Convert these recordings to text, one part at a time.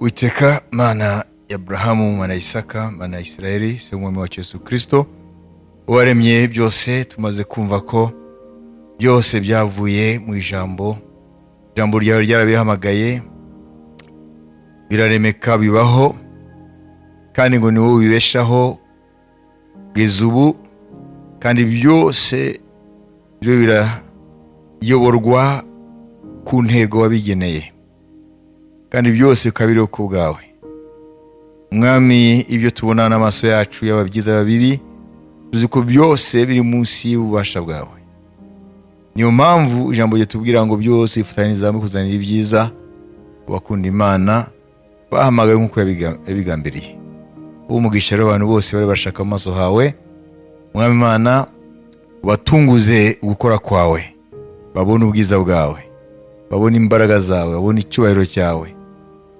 Uwiteka Mana ya Abrahamu, Mana ya Isaka, Mana ya Isirayeli, se umwami wacu Yesu Kristo waremye byose. Tumaze kumva ko byose byavuye mu ijambo ryawe ryarabihamagaye biraremeka bibaho, kandi ngo ni wowe ubibeshaho kugeza ubu, kandi byose birayoborwa ku ntego wabigeneye, kandi byose ukabiriho ku bwawe. Mwami, ibyo tubona n'amaso yacu yaba byiza yaba bibi, tuzi ko byose biri munsi y'ububasha bwawe. Niyo mpamvu ijambo ryatubwira ngo byose bifatanyiriza hamwe kuzanira ibyiza bakunda Imana bahamagaye nk'uko yabigambiriye. Umugisha rero abantu bose bari bashaka amaso hawe, Mwami Imana, watunguze gukora kwawe, babone ubwiza bwawe, babone imbaraga zawe, babone icyubahiro cyawe,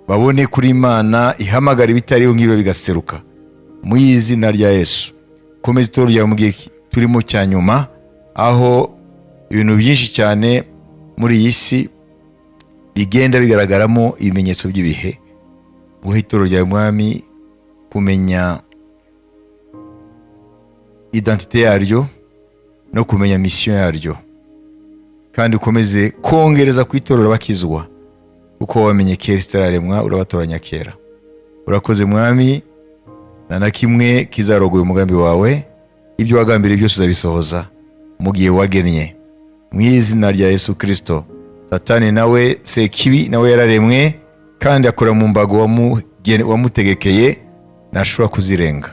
babone kuri Imana ihamagara ibitariho ngibyo bigaseruka mu izina rya Yesu. Komeza itoro ryawe mu gihe turimo cya nyuma, aho ibintu byinshi cyane muri iyi si bigenda bigaragaramo ibimenyetso by'ibihe. Guha itoro ryawe Mwami kumenya identite yaryo no kumenya mission yaryo, kandi ukomeze kongereza ku itorero bakizwa, kuko wamenye kera itararemwa urabatoranya kera. Urakoze Mwami, na kimwe kizarogoye umugambi wawe, ibyo wagambiriye byose uzabisohoza mu gihe wagennye mu izina rya Yesu Kristo. Satani nawe sekibi nawe yararemwe, kandi akora mu mbago wamutegekeye, ntashobora kuzirenga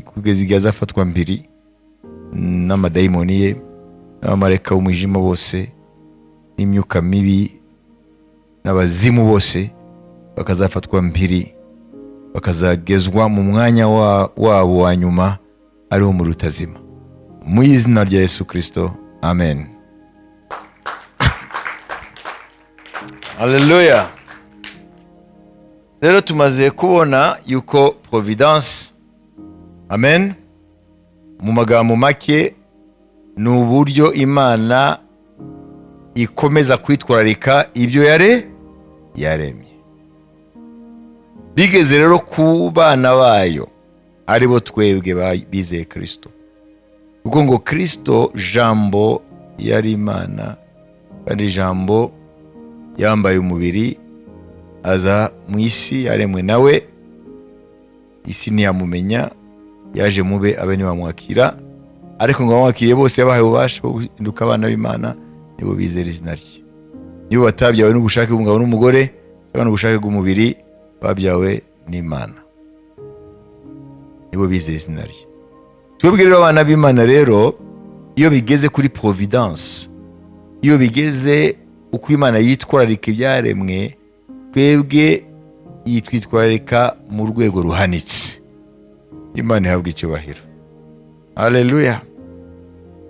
kugeza igihe azafatwa mbiri n'amadayimoni ye n'abamarayika b'umwijima bose n'imyuka mibi n'abazimu bose, bakazafatwa mbiri bakazagezwa mu mwanya wabo wa nyuma ariho muri utazima, mu izina rya Yesu Kristo, amen. Haleluya. Rero tumaze kubona yuko providence, amen, mu magambo make ni uburyo Imana ikomeza kwitwararika ibyo yaremye. Bigeze rero ku bana bayo, aribo twebwe bizeye Kristo, kuko ngo Kristo jambo yari Imana, kandi jambo yambaye umubiri aza mu isi, yaremwe nawe, isi ntiyamumenya, yaje mube abe ntibamwakira, ariko ngo abamwakiriye bose yabahaye ububasha bwo guhinduka abana b'Imana, nibo bizera izina rye. Nibo batabyawe n'ubushake bw'umugabo n'umugore cyangwa n'ubushake bw'umubiri, babyawe n'Imana, nibo bizera izina rye. Twebwe rero abana b'Imana rero, iyo bigeze kuri providence, iyo bigeze uko Imana yitwararika ibyaremwe, twebwe yitwararika mu rwego ruhanitse. Imana ihabwa icyubahiro. Haleluya.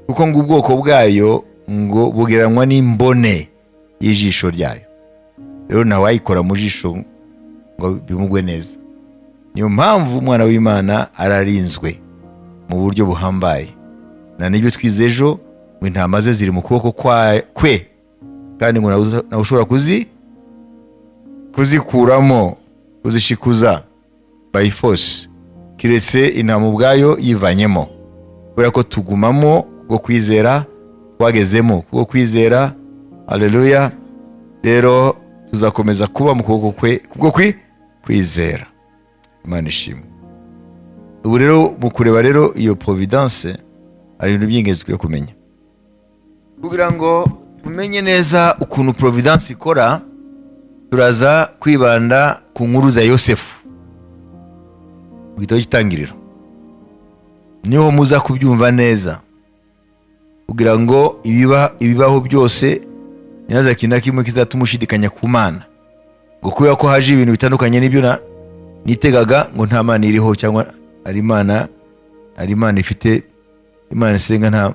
Kuko ngo ubwoko bwayo ngo bugereranywa n'imbone y'ijisho ryayo, rero ntawayikora mu jisho ngo bimugwe neza. Niyo mpamvu umwana w'Imana ararinzwe mu buryo buhambaye, na nibyo twize ejo ngo intama ze ziri mu kuboko kwe, kandi ngo nawe ushobora kuzikuramo, kuzishikuza by force, kiretse intama ubwayo yivanyemo, kubera ko tugumamo kubwo kwizera, twagezemo kubwo kwizera. Haleluya. Rero tuzakomeza kuba mu kuboko kwe kubwo kwizera. Imana ishimwe. Ubu rero mu kureba rero iyo providence, hari ibintu by'ingenzi twiye kumenya kugira ngo tumenye neza ukuntu providence ikora. Turaza kwibanda ku nkuru za Yosefu mu gitabo cy'Itangiriro, niho muza kubyumva neza, kugira ngo ibibaho byose nyaza kintu kimwe kizatuma ushidikanya ku Mana, ngo kubera ko haje ibintu bitandukanye n'ibyo nitegaga, ngo nta Mana iriho, cyangwa ari Imana ifite, Imana isenga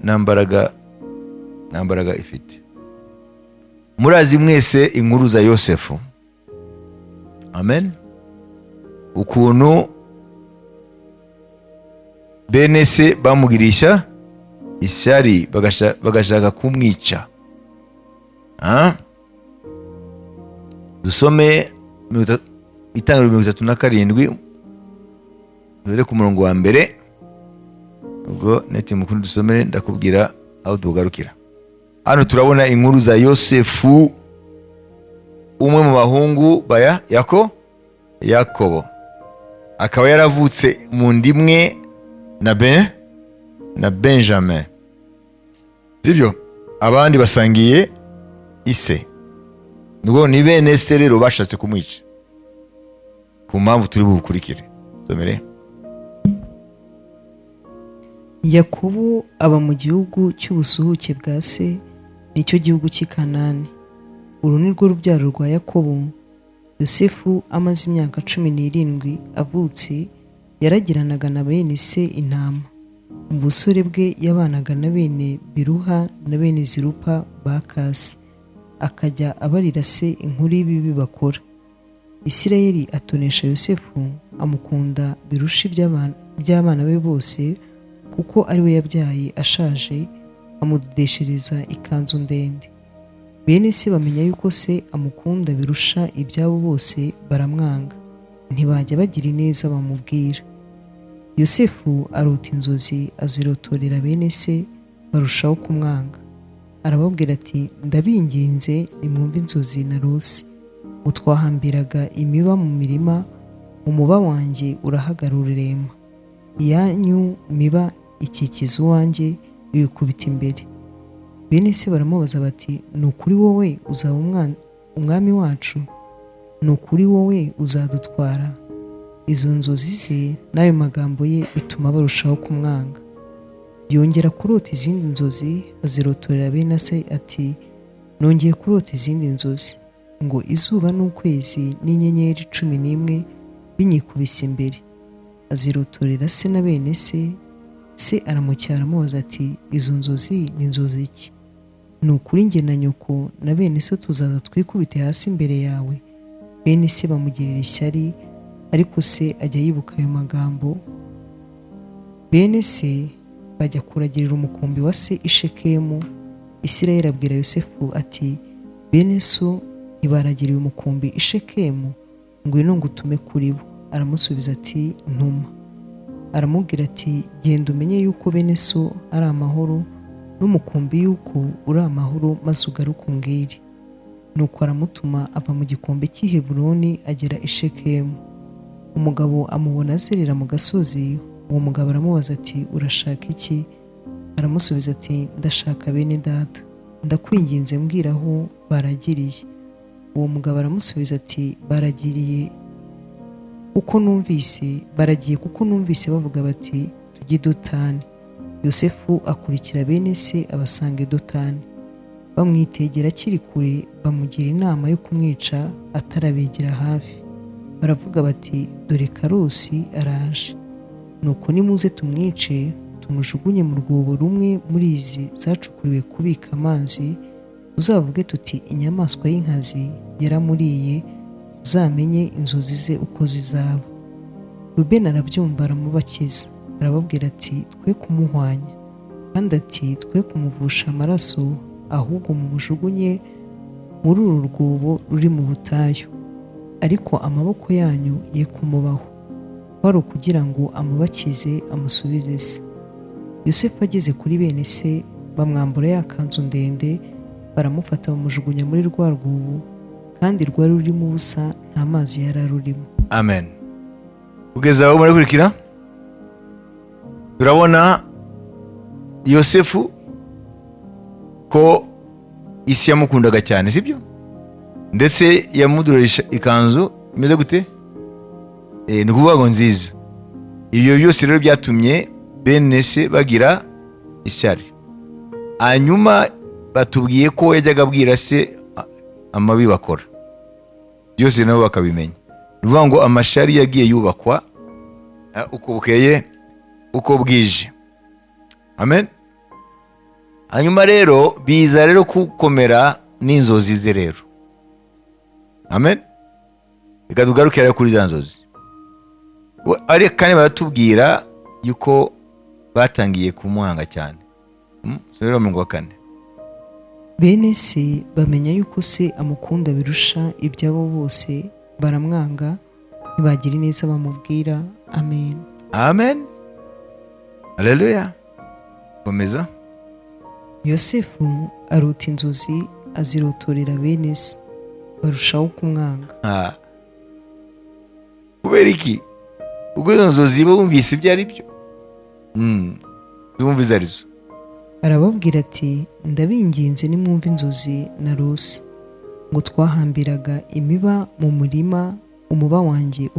nta mbaraga ifite. Murazi mwese inkuru za Yosefu, amen, ukuntu bene se bamugirisha ishyari bagashaka kumwica. dusome Itangiriro 37 dore ku murongo wa mbere. Ubwo neti mukuru dusomere ndakubwira aho tugarukira. Hano turabona inkuru za Yosefu, umwe mu bahungu baya Yakobo. Akaba yaravutse mu ndimwe na Benjamin. Sibyo? Abandi basangiye ise. Nubwo ni bene se rero bashatse kumwica. Ku mpamvu turi bukurikire. Somere. Yakobo aba mu gihugu cy'ubusuhuke bwa se, nicyo gihugu cy'i Kanani. Uru ni rwo rubyaro rwa Yakobo. Yosefu amaze imyaka 17 avutse, yaragiranaga na bene se intama. Mu busore bwe yabanaga na bene Biruha na bene Zirupa ba Kasi, akajya abarira se inkuru y'ibibi bakora. Isirayeli atonesha Yosefu, amukunda birusha iby'abana be bose, kuko ari we yabyaye ashaje, amudodeshereza ikanzu ndende. Bene se bamenya yuko se amukunda birusha ibyabo bose, baramwanga, ntibajya bagira ineza bamubwira. Yosefu arota inzozi azirotorera bene se, barushaho kumwanga. Arababwira ati, ndabinginze nimwumve inzozi narose. Utwahambiraga imiba mu mirima, umuba wanjye urahagarara urema. Iyanyu miba ikikiza uwanjye, wikubita imbere. Bene se baramubaza bati, ni ukuri wowe uzaba umwami wacu? Ni ukuri wowe uzadutwara? Izo nzozi ze n'ayo magambo ye bituma barushaho kumwanga. Yongera kurota izindi nzozi, azirotorera bene se ati, nongeye kurota izindi nzozi, ngo izuba n'ukwezi n'inyenyeri 11 binyikubise imbere. Azirotorera se na bene se. Se aramucyara amubaza ati, izo nzozi ni inzozi iki? Ni ukuri njye na nyoko na bene se tuzaza twikubite hasi imbere yawe? Bene se bamugirira ishyari, ariko se ajya yibuka ayo magambo. Bene se bajya kuragirira umukumbi wa se i Shekemu. Isirayeli abwira Yosefu ati, bene so ntibaragiriye umukumbi i Shekemu, ngwino ngutume kuri bo. Aramusubiza ati, ntuma. Aramubwira ati, genda umenye yuko bene so ari amahoro, n'umukumbi yuko uri amahoro, maze ugaruke umbwire. Nuko aramutuma, ava mu gikombe cy'i Heburoni agera i Shekemu. Umugabo amubona azerera mu gasozi. Uwo mugabo aramubaza ati, urashaka iki? Aramusubiza ati, ndashaka bene data, ndakwinginze mbwira aho baragiriye. Uwo mugabo aramusubiza ati, baragiye kuko numvise bavuga bati, tujye i Dotani. Yosefu akurikira bene se abasanga i Dotani. Bamwitegera akiri kure, bamugira inama yo kumwica atarabegera hafi. Baravuga bati, dore Karosi araje. Nuko nimuze tumwice, tumujugunye mu rwobo rumwe muri izi zacukuriwe kubika amazi, uzavuge tuti, inyamaswa y'inkazi yaramuriye, uzamenye inzozi ze uko zizaba. Rubeni arabyumva aramubakiza. Arababwira ati, twe kumuhwanya, kandi ati, twe kumuvusha amaraso, ahubwo mumujugunye muri uru rwobo ruri mu butayu, ariko amaboko yanyu ye kumubaho. Wari ukugira ngo amubakize amusubize se. Yosefu ageze kuri bene se, bamwambura ya kanzu ndende, baramufata bamujugunya muri rwa rwobo, kandi rwari rurimo ubusa, nta mazi yari arurimo. Amen. Kugeza aho murakurikira, turabona Yosefu ko isi yamukundaga cyane, sibyo? Ndetse yamudurisha ikanzu imeze gute? Ni kuvuga ngo nziza. Ibyo byose rero byatumye bene se bagira ishyari. Hanyuma batubwiye ko yajyaga abwira se amabi bakora, byose nabo bakabimenya. Ni ukuvuga ngo amashari yagiye yubakwa uko bukeye uko bwije. Amen. Hanyuma rero biza rero kukomera n'inzozi ze rero. Amen. Reka tugarukire kuri za nzozi. Ari kandi baratubwira yuko batangiye kumwanga cyane. Rero mu 4. bene se bamenya yuko se amukunda birusha iby'abo bose, baramwanga, ntibagira ineza bamubwira. Amen. Amen. Haleluya. Komeza. Yosefu arota inzozi azirotorera bene se, barushaho kumwanga. Kubera iki? Ubwo izo nzozi bumvise ibyo ari byo. Zumva izo arizo. Arababwira ati, ndabinginze nimwumve inzozi narose, ngo twahambiraga imiba mu murima, umuba wanjye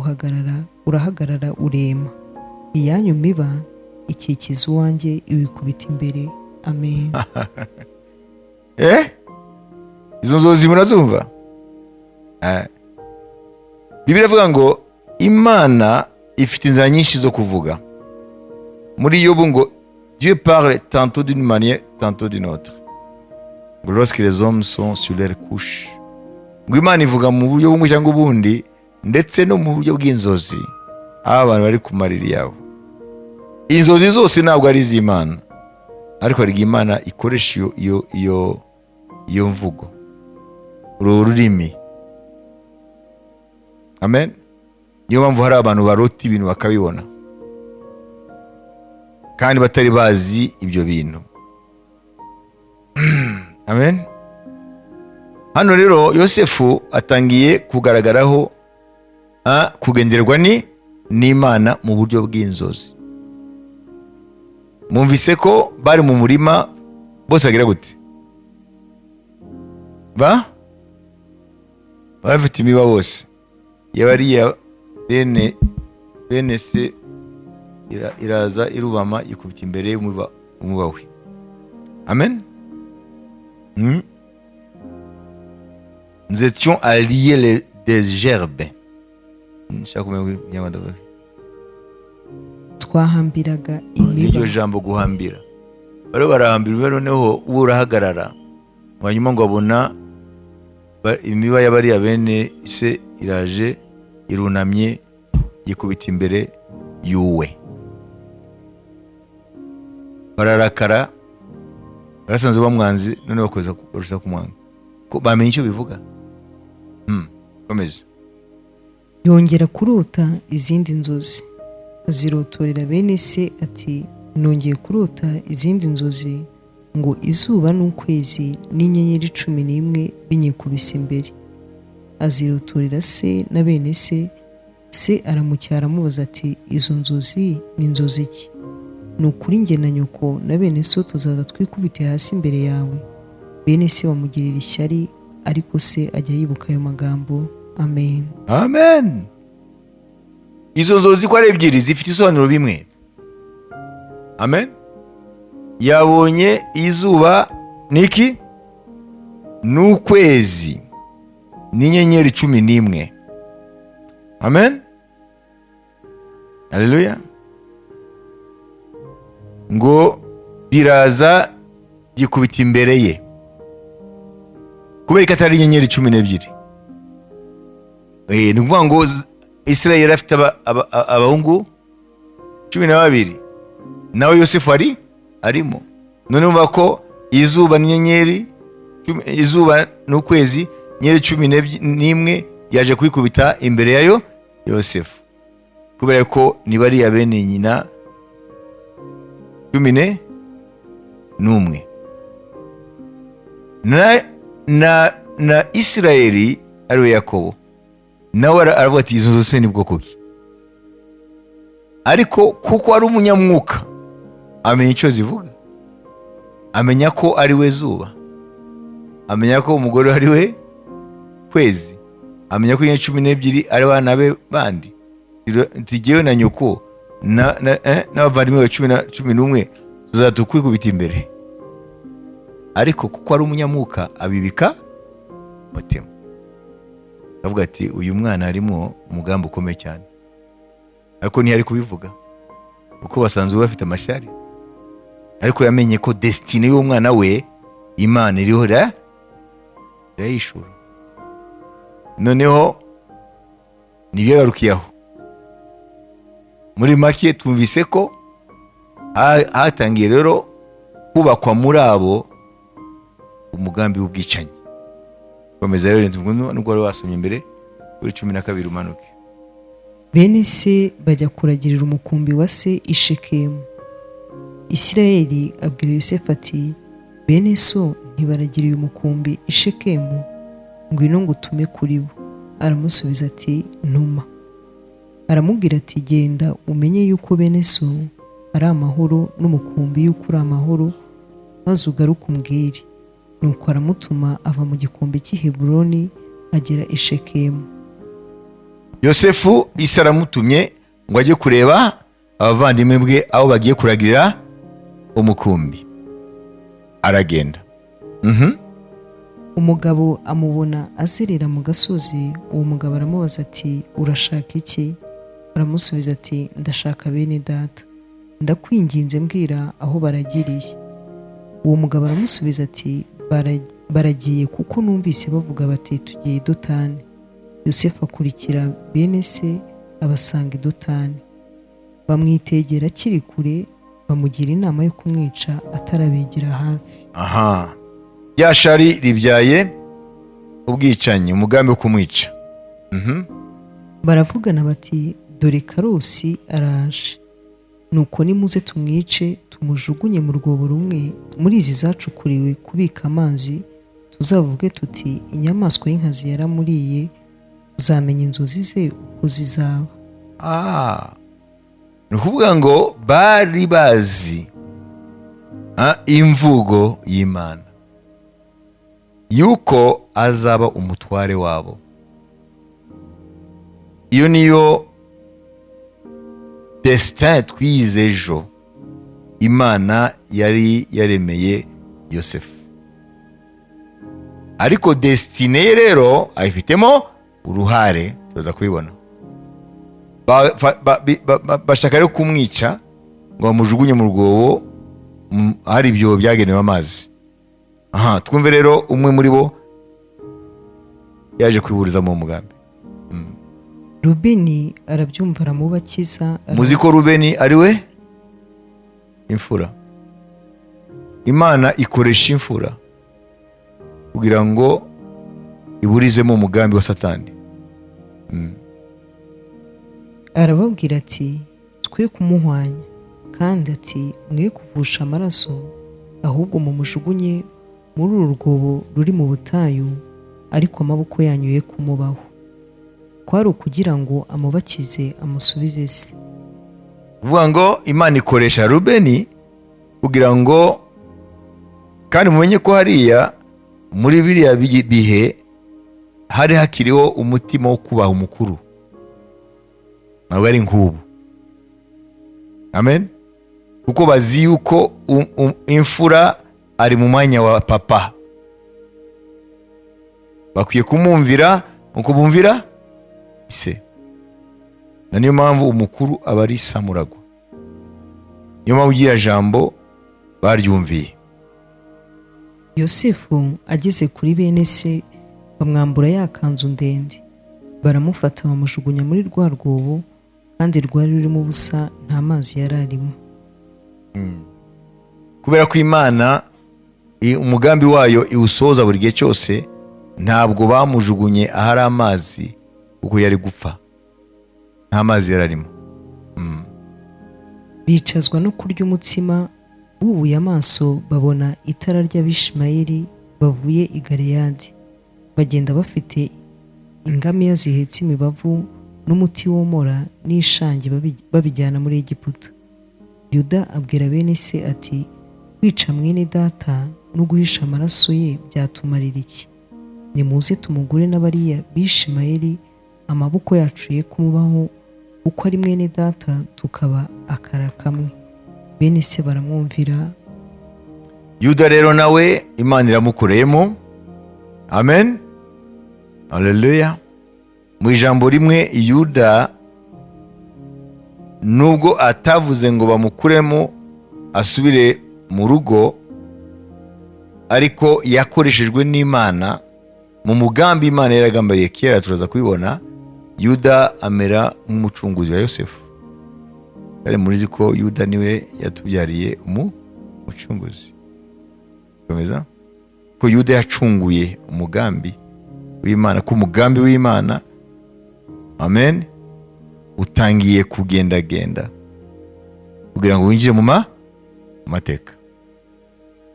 urahagarara urema, iyanyu miba ikikiza uwanjye iwikubita imbere. Amen. Izo nzozi murazumva? Bibiliya ivuga ngo Imana ifite inzira nyinshi zo kuvuga. Muri Yobu ngo Dieu parle tantôt d'une manière, tantôt d'une autre. Lorsque les hommes sont sur leur couche. Ngo Imana ivuga mu buryo bumwe cyangwa ubundi, ndetse no mu buryo bw'inzozi, aho abantu bari ku mariri yabo. Inzozi zose ntabwo ari iz'Imana, ariko hari Imana ikoresha iyo mvugo, uru rurimi. Amen. Niyo mpamvu hari abantu barota ibintu bakabibona kandi batari bazi ibyo bintu. Amen. Hano rero Yosefu atangiye kugaragaraho kugenderwa n'Imana mu buryo bw'inzozi. Mwumvise ko bari mu murima bose bagira gute? Barafite imiba bose. Yabariya bene se iraza irubama ikubita imbere y'umuba we. Amen. Nous étions à lier des gerbes. Twahambiraga imiba. Iryo jambo guhambira. Bari barahambira noneho urahagarara. Hanyuma ngo abona imiba y'abariya bene se iraje irunamye yikubita imbere yuwe. Bararakara, barasanze bamwanze, none bakoza kurusha kumwanga. Ko bamenye icyo bivuga. Komeza. Yongera kurota izindi nzozi, azirotorera bene se ati, nongeye kurota izindi nzozi, ngo izuba n'ukwezi n'inyenyeri 11 binyikubise imbere. Azirotorera se na bene se. Se aramucyara amubaza ati, izo nzozi ni inzozi ki? Ni ukuri njye na nyoko na bene so tuzaza twikubite hasi imbere yawe. Bene se bamugirira ishyari, ariko se ajya yibuka ayo magambo. Amen. Amen. Izo nzozi ko ari ebyiri zifite isobanuro bimwe. Amen. Yabonye izuba niki n'ukwezi n'inyenyeri 11. Amen. Haleluya. Ngo biraza gikubita imbere ye, kubera ko atari inyenyeri 12. Ni ukuvuga ngo Isirayeli afite abahungu 12, nawe Yosefu arimo. None umva ko izuba n'inyenyeri, izuba n'ukwezi, inyenyeri 11 yaje kwikubita imbere yayo Yosefu, kubera ko ni bariya bene nyina 11. Na Isirayeli ariwe Yakobo, nawe aravuga ati izo zose ni bwoko ki? Ariko kuko ari umunyamwuka amenya icyo zivuga, amenya ko ari we zuba, amenya ko umugore ari we kwezi, amenya ko inyenyeri 12 ari bana be bandi. Tigewe na nyoko n'abavandimwe 11 tuzatukubita imbere. Ariko kuko ari umunyamwuka abibika mutima, avuga ati uyu mwana arimo umugambi ukomeye cyane, ariko ntiyari kubivuga kuko basanzwe bafite amashyari. Ariko yamenye ko destiny y'umwana we Imana iriho irayishura. Noneho nibyo garukiyaho. Muri make twumvise ko hatangiye rero kubakwa muri abo umugambi w'ubwicanyi. Komeza rero nubwo wari wasomye imbere kuri 12 umanuke. bene se bajya kuragirira umukumbi wa se i Shekemu. Isirayeli abwira Yosefu ati, bene so ntibaragiriye umukumbi i Shekemu, ngwino ngutume kuri bo. Aramusubiza ati, ntuma. Aramubwira ati, genda umenye yuko bene so ari amahoro n'umukumbi yuko uri amahoro, maze ugaruke umbwire. Nuko aramutuma, ava mu gikombe cy'i Heburoni agera i Shekemu. Yosefu Isa aramutumye ngo ajye kureba abavandimwe bwe aho bagiye kuragirira umukumbi. Aragenda. Umugabo amubona azerera mu gasozi. Uwo mugabo aramubaza ati, urashaka iki? Aramusubiza ati, ndashaka bene data, ndakwinginze mbwira aho baragiriye. Uwo mugabo aramusubiza ati, baragiye kuko numvise bavuga bati tugiye i Dotani. Yosefu akurikira bene se abasanga i Dotani. Bamwitegera akiri kure, bamugira inama yo kumwica atarabigira hafi. Rya shari ribyaye ubwicanyi, umugambi wo kumwica. Baravugana bati, dore Karosi araje, nuko nimuze tumwice, tumujugunye mu rwobo rumwe muri izi zacukuriwe kubika amazi, tuzavuge tuti inyamaswa y'inkazi yaramuriye, tuzamenya inzozi ze uko zizaba. Ni ukuvuga ngo bari bazi imvugo y'Imana yuko azaba umutware wabo. Iyo niyo destin twize ejo Imana yari yaremeye Yosefu, ariko destine ye rero ayifitemo uruhare. Tuza kubibona bashaka rero kumwica ngo bamujugunye mu rwobo hari ibyo byagenewe amazi. Twumve rero umwe muri bo yaje kwiburiza mu mugambi. Rubeni arabyumva aramubakiza. Muzi ko Rubeni ari we imfura. Imana ikoresha imfura kugira ngo iburizemo umugambi wa Satani. Arababwira ati, twe kumuhwanya, kandi ati, mwe kuvusha amaraso, ahubwo mumujugunye muri uru rwobo ruri mu butayu, ariko amaboko yanyu ye kumubaho. Kwari ukugira ngo amubakize amusubize se. Uvuga ngo Imana ikoresha Rubeni kugira ngo, kandi mumenye ko hariya muri biriya bihe hari hakiriho umutima wo kubaha umukuru, ntabwo ari nk'ubu. Amen. Kuko bazi yuko imfura ari mu mwanya wa papa, bakwiye kumwumvira uko bumvira se. Na niyo mpamvu umukuru aba ari samuragwa, niyo mpamvu ugira jambo baryumviye. Yosefu ageze kuri bene se, bamwambura ya kanzu ndende, baramufata bamujugunya muri rwa rwobo, kandi rwari rurimo ubusa, nta mazi yari arimo. Kubera ko Imana umugambi wayo iwusohoza buri gihe cyose, ntabwo bamujugunye ahari amazi kuko yari gupfa, nta mazi yari arimo. Bicazwa no kurya umutsima, bubuye amaso babona itara ry'Abishimayeli bavuye i Galeyadi, bagenda bafite ingamiya zihetse imibavu n'umuti womora n'ishangi, babijyana muri Egiputa. Yuda abwira bene se ati, kwica mwene data no guhisha amaraso ye byatumarira iki? Nimuze tumugure n'abariya Bishimayeli, amaboko yacu ye kumubaho, uko ari mwene data tukaba akara kamwe. Bene se baramwumvira. Yuda rero nawe Imana iramukoreyemo. Amen. Haleluya. Mu ijambo rimwe, Yuda nubwo atavuze ngo bamukuremo asubire mu rugo, ariko yakoreshejwe n'Imana mu mugambi Imana yaragambariye kera. Turaza kubibona Yuda amera nk'umucunguzi wa Yosefu, kandi murizi ko Yuda niwe yatubyariye umucunguzi. Komeza. ko Yuda yacunguye umugambi w'Imana, ko umugambi w'Imana, amen, utangiye kugendagenda kugira ngo winjire mu mateka.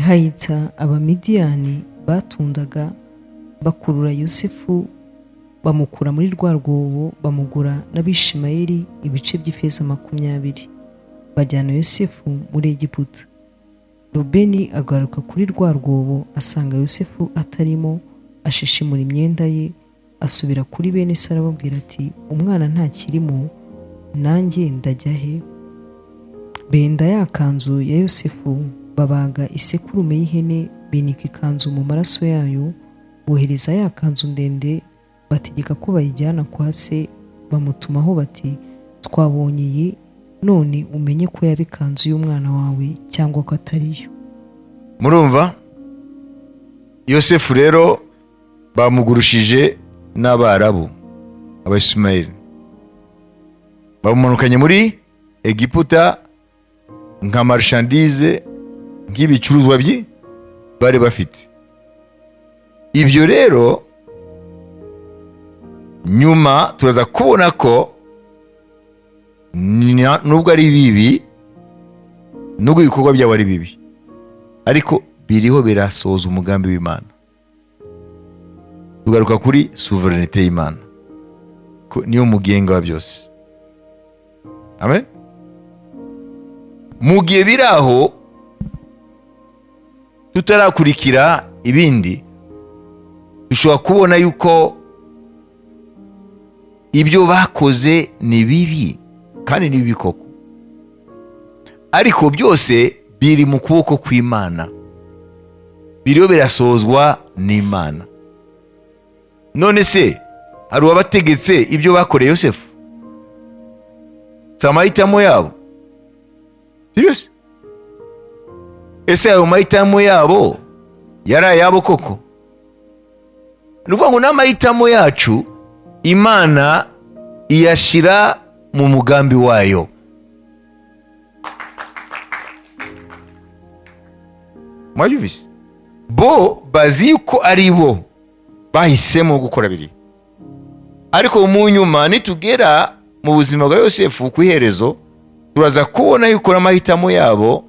hahita abamidiyani batundaga bakurura Yosefu, bamukura muri rwa rwobo, bamugura n'Abishimayeli ibice by'ifeza 20, bajyana Yosefu muri Egiputa. Rubeni agaruka kuri rwa rwobo, asanga Yosefu atarimo, ashishimura imyenda ye, asubira kuri bene se arababwira ati, umwana ntakirimo, nanjye ndajya he? Benda ya kanzu ya Yosefu, babaga isekurume y'ihene, binika ikanzu mu maraso yayo, bohereza ya kanzu ndende, bategeka ko bayijyana kwa se, bamutumaho bati, twabonye iyi, none umenye ko yaba ikanzu y'umwana wawe cyangwa ko atariyo. Murumva? Yosefu rero bamugurushije n'Abarabu, Abishimayeli, bamumanukanye muri Egiputa nka marchandise, nk'ibicuruzwa bari bafite. Ibyo rero nyuma turaza kubona ko nubwo ari bibi, nubwo ibikorwa byabo ari bibi, ariko biriho birasohoza umugambi w'Imana. Tugaruka kuri souverinité y'Imana, ko niyo mugenga wa byose. Amen. Mu gihe biraho tutarakurikira ibindi, dushobora kubona yuko ibyo bakoze ni bibi kandi ni bibi koko, ariko byose biri mu kuboko kw'Imana, biriho birasozwa n'Imana. None se hari uwabategetse ibyo bakoreye Yosefu? Si amahitamo yabo? Serious? Ese ayo mahitamo yabo yari ayabo koko? Ni ukuvuga ngo n'amahitamo yacu Imana iyashira mu mugambi wayo. Mwayumvise? Bo bazi yuko ari bo bahisemo gukora biri, ariko mu nyuma nitugera mu buzima bwa Yosefu ku iherezo, turaza kubona yuko amahitamo yabo,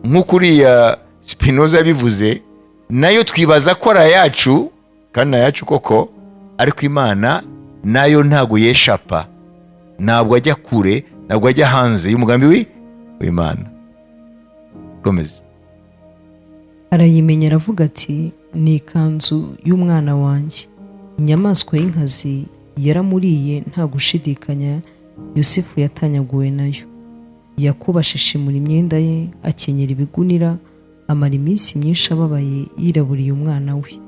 nk'ukuriya Spinoza bivuze, nayo twibaza ko ari ayacu, kandi ayacu koko, ariko Imana nayo ntago yeshapa, ntabwo ajya kure, ntabwo ajya hanze y'umugambi w'Imana. Komeza. Arayimenya aravuga ati, ni ikanzu y'umwana wanjye. Inyamaswa y'inkazi yaramuriye nta gushidikanya, Yosefu yatanyaguwe nayo. Yakobo ashishimura imyenda ye, akenyera ibigunira, amara iminsi myinshi ababaye yiraburiye umwana we.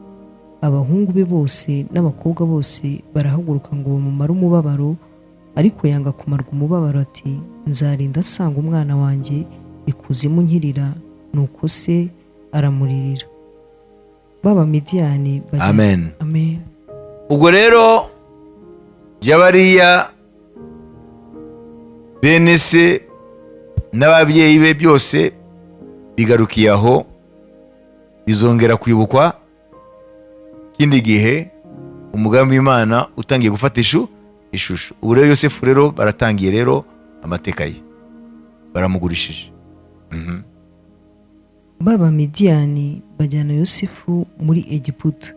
Abahungu be bose n'abakobwa bose barahaguruka ngo bamumare umubabaro, ariko yanga kumarwa umubabaro ati, nzarinda asanga umwana wanjye ikuzimu nkirira. Nuko se aramuririra. Baba Midiyani bajya. Amen. Amen. Ubwo rero by'abariya bene se n'ababyeyi be byose bigarukiye aho, bizongera kwibukwa kindi gihe umugambi w'Imana utangiye gufata ishusho. Ubu rero Yosefu rero baratangiye rero amateka ye, baramugurishije. Baba Midiyani bajyana Yosefu muri Egiputa,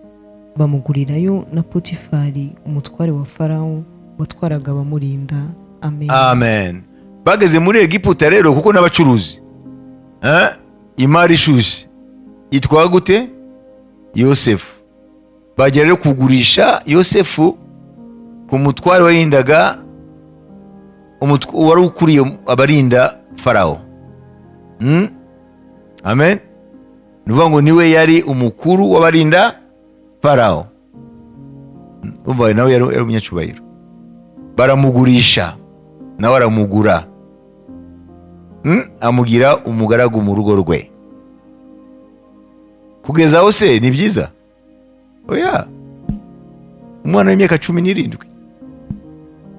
bamugurirayo na Potifari umutware wa Farawo watwaraga abamurinda. Amen. Amen. Bageze muri Egiputa rero, kuko n'abacuruzi imari ishushe yitwa gute? Yosefu. Bajya rero kugurisha Yosefu ku mutware warindaga, wari ukuriye abarinda Farawo. Amen. Nuvuga ngo niwe yari umukuru w'abarinda Farawo. Umva nawe yari umunyacubahiro. Baramugurisha, nawe aramugura, amugira umugaragu mu rugo rwe. Kugeza aho se ni byiza? Oya. Umwana w'imyaka 17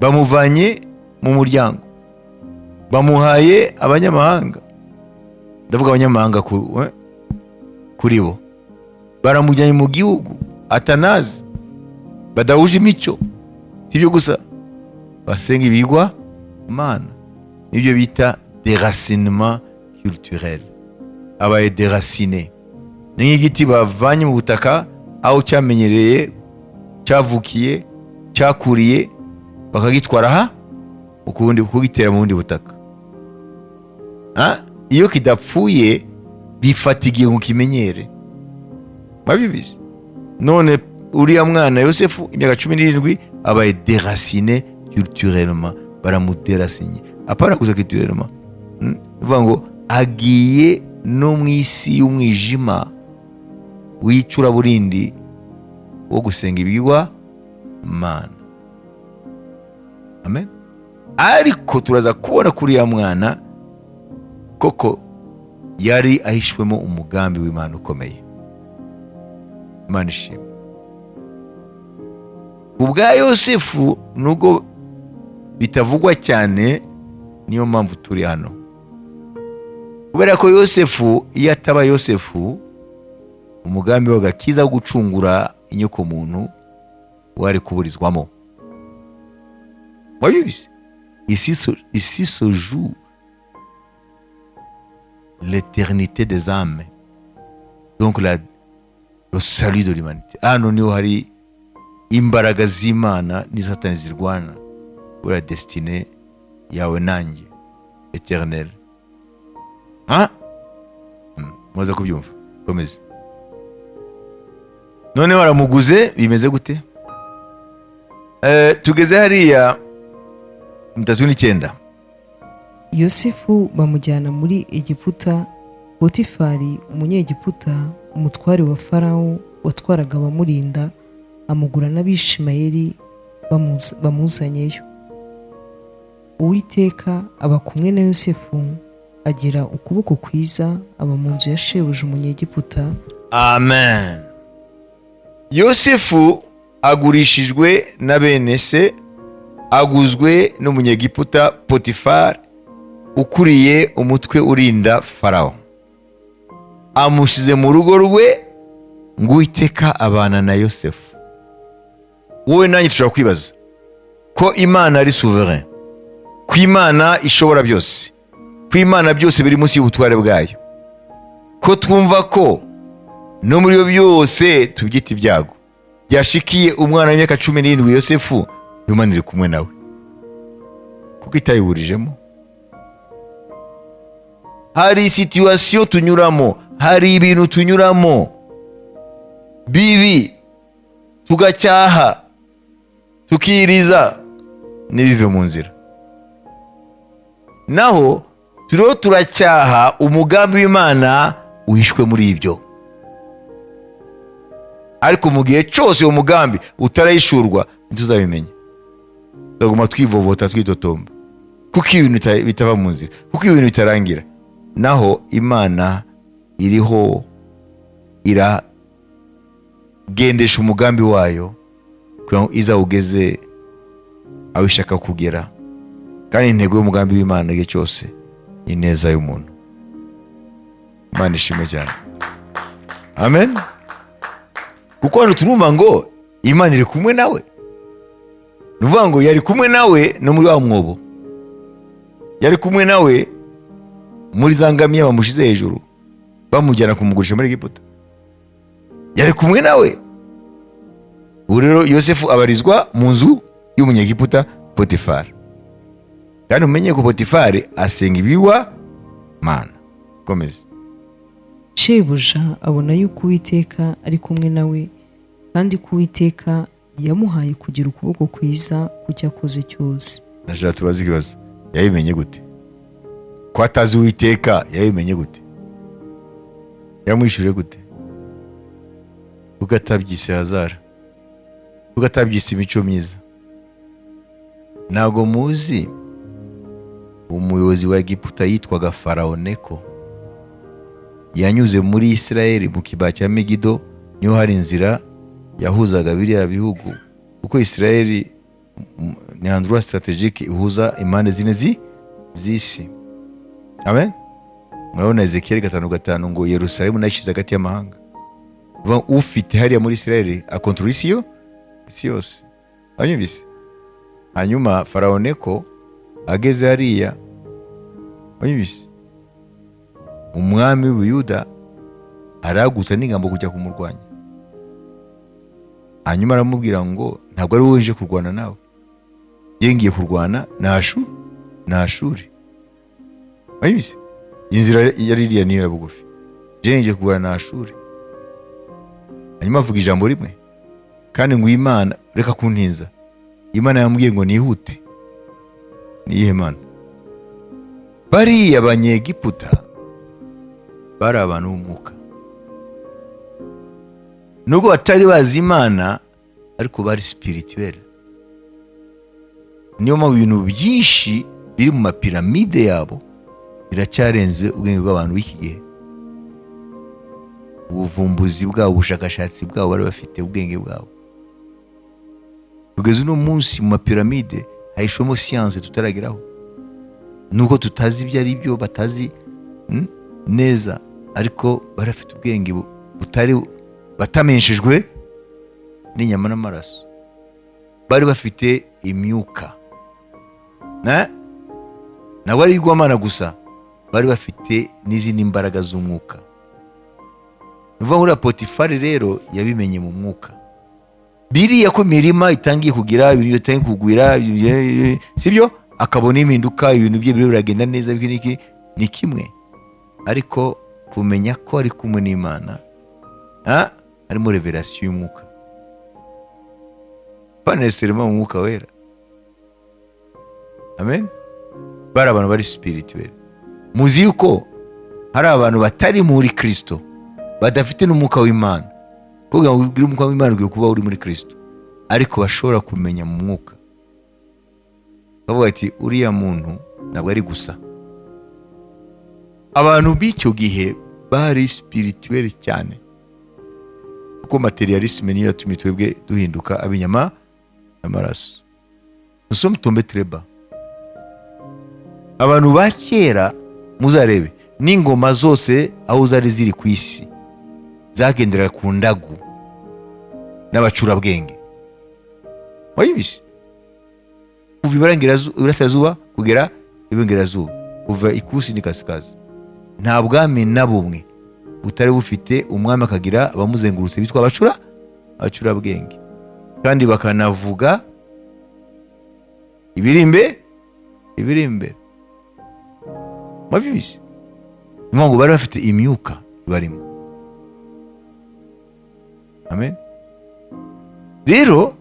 bamuvanye mu muryango, bamuhaye abanyamahanga. Ndavuga abanyamahanga kuri bo. baramujyanye mu gihugu atanazi, badahuje imico. Sibyo gusa, basenga ibigwa mana. Nibyo bita déracinement culturel. Abaye déraciné ni nk'igiti bavanye mu butaka aho cyamenyereye, cyavukiye, cyakuriye, bakagitwara ukundi kugitera mu bundi butaka. Iyo kidapfuye bifata igihe ngo kimenyere. Babibizi. None uriya mwana Yosefu imyaka 17 abaye déraciné culturellement, baramudéracinye. Apana kuza culturellement. Bivuga ngo agiye no mu isi y'umwijima wicura burindi wo gusenga ibigwa mana. Amen. Ariko turaza kubona kuri ya mwana koko yari ahishwemo umugambi w'Imana ukomeye. Imana ishimwe. Ubwa Yosefu nubwo bitavugwa cyane, niyo mpamvu turi hano. Kubera ko Yosefu iyo ataba Yosefu, umugambi w'agakiza wo gucungura inyoko muntu wari kuburizwamo. Wabibizi. Ici se joue l'éternité des âmes, donc le salut de l'humanité. Hano niho hari imbaraga z'Imana ni Satani zirwana kuri destinée yawe nanjye éternel. Mwaza kubyumva. Komeza. None waramuguze bimeze gute? Tugeze hariya 39. Yosefu bamujyana muri Egiputa. Potifari umunyegiputa, umutware wa Farawo watwaraga abamurinda, amugura n'Abishimayeli bamuzanyeyo. Uwiteka aba kumwe na Yosefu, agira ukuboko kwiza, aba mu nzu ya shebuja umunyegiputa. Amen. Yosefu agurishijwe na bene se, aguzwe n'umunyegiputa Potifari ukuriye umutwe urinda Farawo. Amushize mu rugo rwe ngo Uwiteka abana na Yosefu. Wowe nanjye tushobora kwibaza ko Imana ari souverain, ko Imana ishobora byose, ko Imana byose biri munsi y'ubutware bwayo, ko twumva ko no muri yo byose tubyita ibyago byashikiye umwana w'imyaka 17 Yosefu, Imana iri kumwe nawe kuko itayiburijemo. Hari situation tunyuramo, hari ibintu tunyuramo bibi, tugacyaha, tukiriza nibive mu nzira. Naho turiho turacyaha umugambi w'Imana uhishwe muri ibyo. Ariko mu gihe cyose uwo mugambi utarayishurwa ntituzabimenya. Tuguma twivovota twitotomba kuko ibintu bitava mu nzira, kuko ibintu bitarangira. Naho Imana iriho iragendesha umugambi wayo kugira ngo izawugeze aho ishaka kugera. Kandi intego y'umugambi w'Imana igihe cyose ni neza y'umuntu. Imana ishimwe cyane. Amen. Kuko hano turumva ngo Imana iri kumwe nawe. Nuvuga ngo yari kumwe nawe no muri wa mwobo, yari kumwe nawe muri zangamiya bamushize hejuru bamujyana kumugurisha muri Egiputa, yari kumwe nawe. Ubu rero Yosefu abarizwa mu nzu y'umunyegiputa Potifari. Kandi umenye ko Potifari asenga ibiwa Mana. Komeza. Shebuja abona yuko Uwiteka ari kumwe nawe, kandi ko Uwiteka yamuhaye kugira ukuboko kwiza ku cyo akoze cyose. Nashaka tubaze ikibazo, yabimenye gute? Ko atazi Uwiteka yabimenye gute? Yamwishyure gute? Kuko atabyise hazara, kuko atabyise imico myiza. Ntago muzi umuyobozi wa Egiputa yitwaga Farawo Neko, yanyuze muri Isirayeli mu kibaya cya Megido, niho hari inzira yahuzaga biriya bihugu, kuko Isirayeli ni endroit strategique ihuza impande zine z'isi. Amen. Murabona Ezekiel 5:5 ngo Yerusalemu nashize hagati y'amahanga. ufite hariya muri Israel akontrola isi yose. Wanyumvise? Hanyuma Farawo Neko ageze hariya, wanyumvise, umwami w'Ubuyuda aragutsa n'ingabo kujya kumurwanya. Hanyuma aramubwira ngo ntabwo ari wowe nje kurwana nawe, njye ngiye kurwana na Ashuri. Wanyumvise? Inzira yari iriya niyo ya bugufi, njye ngiye kurwana na Ashuri. Hanyuma avuga ijambo rimwe, kandi ngo Imana, reka kuntinza, Imana yambwiye ngo nihute. Niyihe Mana? Bariya Abanyegiputa bari abantu b'umwuka, nubwo batari bazi Imana ariko bari spirituel. Niyo mpamvu ibintu byinshi biri mu mapiramide yabo biracyarenze ubwenge bw'abantu b'iki gihe. Ubuvumbuzi bwabo, ubushakashatsi bwabo bari bafite ubwenge bwabo. Kugeza uno munsi mu mapiramide hayishwemo siyanse tutarageraho, nuko tutazi ibyo ari byo, batazi neza, ariko bari bafite ubwenge batamenyeshejwe n'inyama n'amaraso. Bari bafite imyuka, ntabwo ari igwamana gusa, bari bafite n'izindi mbaraga z'umwuka. Nuvuga ngo Potifari rero yabimenye mu mwuka. Biriya ko imirima itangiye kugira ibintu bitangiye kugwira, sibyo, akabona impinduka, ibintu bye biragenda neza, iki ni kimwe, ariko kumenya ko ari kumwe n'Imana, harimo revelation y'umwuka, paneserema mu mwuka wera. Amen. Bari abantu bari spirituel. Muzi yuko hari abantu batari muri Kristo, badafite n'umwuka w'Imana. Kugira ngo ugire umwuka w'Imana ugiye kuba uri muri Kristo, ariko bashobora kumenya mu mwuka. Bavuga ati uriya muntu ntabwo ari gusa. Abantu b'icyo gihe bari spirituel cyane, kuko materialisme niyo yatumye twebwe duhinduka abinyama n'amaraso. Nous sommes tombés très bas. Abantu ba kera muzarebe n'ingoma zose aho zari ziri ku isi zagendera ku ndagu n'abacurabwenge. Wayibise? Kuva iburasirazuba kugera iburengerazuba, kuva ikusi n'ikasikazi, nta bwami na bumwe butari bufite umwami akagira abamuzengurutse bitwa abacurabwenge, kandi bakanavuga ibiri imbere. Mwabyumvise? Niyo ngo bari bafite imyuka barimo. Amen. Rero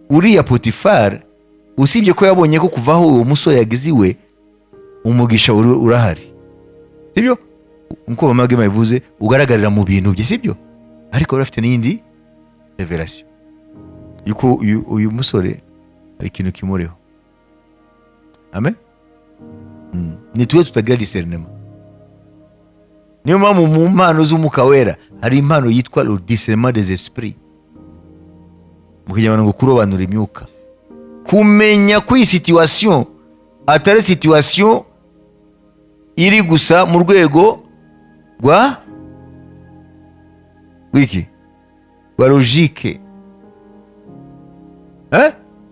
uriya Potifari, usibye ko yabonye ko kuvaho uwo musore yagize iwe, umugisha urahari, sibyo, nkuko Bamagema bivuze, ugaragarira mu bintu bye, sibyo, ariko bari bafite n'indi revelation yuko uyu musore hari ikintu kimureho. Amen. Ni tuwe tutagira discernement. Niyo mpamvu mu mpano z'umwuka wera hari impano yitwa le discernement des esprits, mu kinyarwanda ngo kurobanura imyuka, kumenya ko iyi situation atari situation iri gusa mu rwego rwa logique,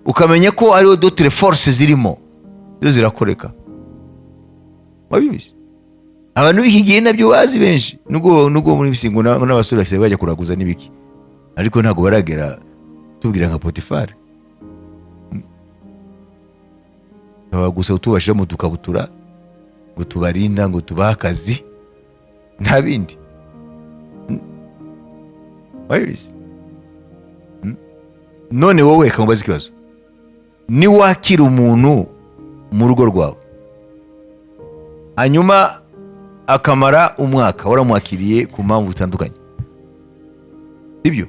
ukamenya ko hariho d'autres forces zirimo, zo zirakoreka. Wabibizi? Abantu b'iki gihe nabyo bazi benshi, nubwo muri bisingo n'abasore basigaye bajya kuraguza n'ibiki, ariko ntabwo baragera tubwira nka Potifari. Gusa utubashira mu dukabutura ngo tubarinda, ngo tubaha akazi, nta bindi. Wabibizi? None wowe kamubaza ikibazo, ni wakira umuntu mu rugo rwawe, hanyuma akamara umwaka waramwakiriye ku mpamvu zitandukanye, sibyo,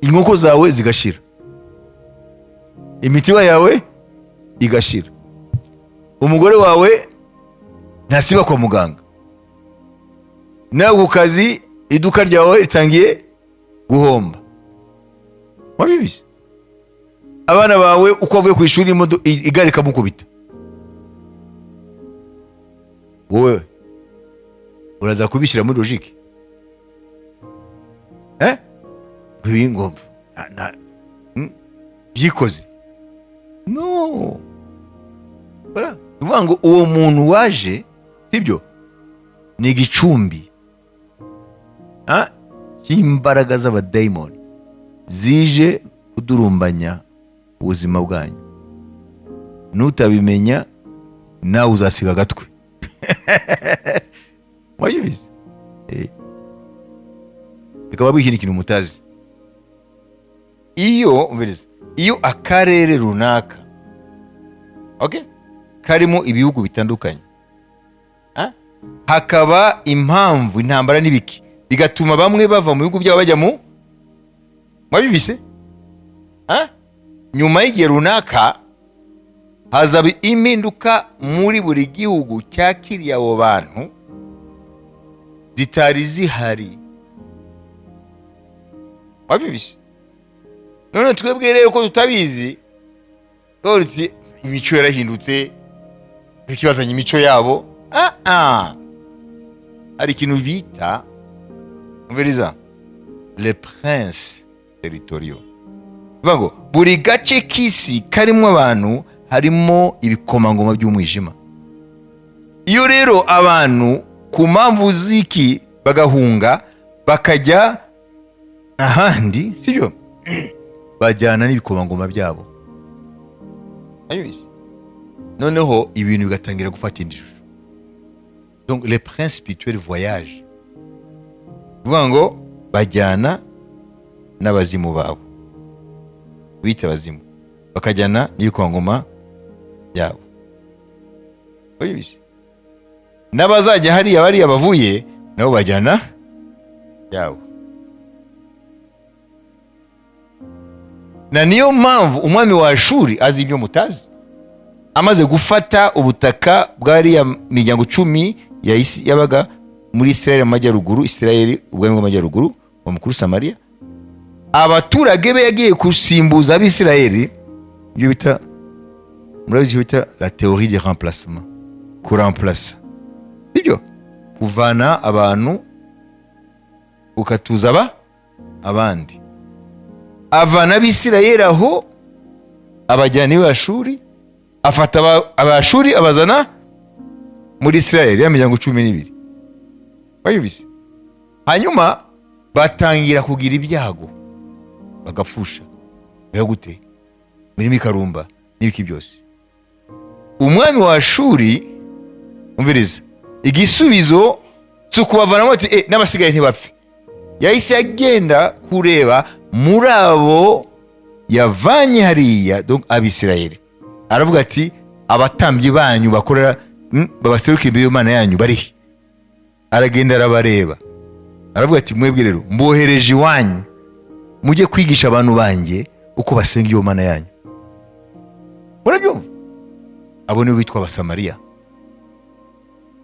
inkoko zawe zigashira, imitiba yawe igashira, umugore wawe ntasiba kwa muganga, nawe ku kazi iduka ryawe ritangiye guhomba. Wabibizi? Abana bawe uko bavuye ku ishuri igare rikamukubita, wowe uraza kubishyira muri logique? ngo byikoze no uvuga ngo uwo muntu waje sibyo ni igicumbi cy'imbaraga z'abadayimoni zije kudurumbanya ubuzima bwanyu, nutabimenya nawe uzasiga agatwe. Wabizi bikaba bihina ikintu mutazi. Iyo akarere runaka karimo ibihugu bitandukanye hakaba impamvu intambara n'ibiki bigatuma bamwe bava mu bihugu byabo bajya mu mwabibise nyuma y'igihe runaka hazaba impinduka muri buri gihugu cyakiriye abo bantu zitari zihari. Wabibise none twebwe rero ko tutabizi uretse imico yarahindutse bikibazanya imico yabo hari ikintu bita umviriza les princes territoriaux. Bago buri gace k'isi karimo abantu harimo ibikomangoma by'umwijima. Iyo rero abantu ku mpamvu ziki bagahunga bakajya ahandi sibyo bajyana n'ibikomangoma byabo. Ayuzi noneho ibintu bigatangira gufata indi shusho. Donc les princes spirituels voyage vuga ngo bajyana n'abazimu babo bita abazimu bakajyana n'ibikomangoma byabo. Ayuzi n'abazajya hariya bariya bavuye nabo bajyana yabo. Na niyo mpamvu umwami wa Ashuri azi ibyo mutazi, amaze gufata ubutaka bwariya miryango 10 ya isi yabaga muri Israel amajyaruguru, Israel ubwami bw'amajyaruguru wa mukuru Samaria, abaturage be yagiye kusimbuza ab'Israeli. Ibyo bita murabizi bita la théorie du remplacement, kuremplacer ibyo kuvana abantu ukatuza abandi. Avana ab'Isirayeli aho abajyana iwe Ashuri, afata abashuri abazana muri Israeli ya miryango 12. Bayubise hanyuma batangira kugira ibyago bagapfusha gute muri mikarumba n'ibiki byose. Umwami wa Ashuri umviriza igisubizo cyo kubavanamo ati n'abasigaye ntibapfe, yahise agenda kureba muri abo yavanye hariya donc ab'Isirayeli, aravuga ati abatambyi banyu bakorera babaserukira imbere y'Imana yanyu barihe. Aragenda arabareba aravuga ati mwebwe rero mbohereje iwanyu mujye kwigisha abantu banjye uko basenga iyo Mana yanyu. Murabyumva? Abo nibo bitwa abasamariya,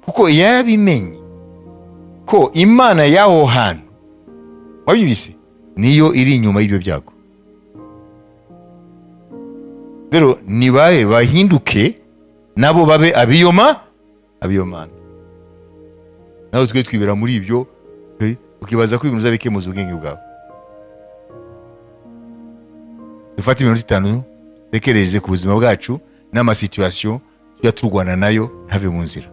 kuko yarabimenye ko Imana yaho hantu wabibise niyo iri inyuma y'ibyo byago. Rero nibaye bahinduke nabo babe abiyoma Mana. Naho twe twibera muri ibyo ukibaza ko ibintu zabikemuza ubwenge bwawe. Dufate iminota 5 tekereze ku buzima bwacu n'ama situation tuya turwana nayo ntave mu nzira.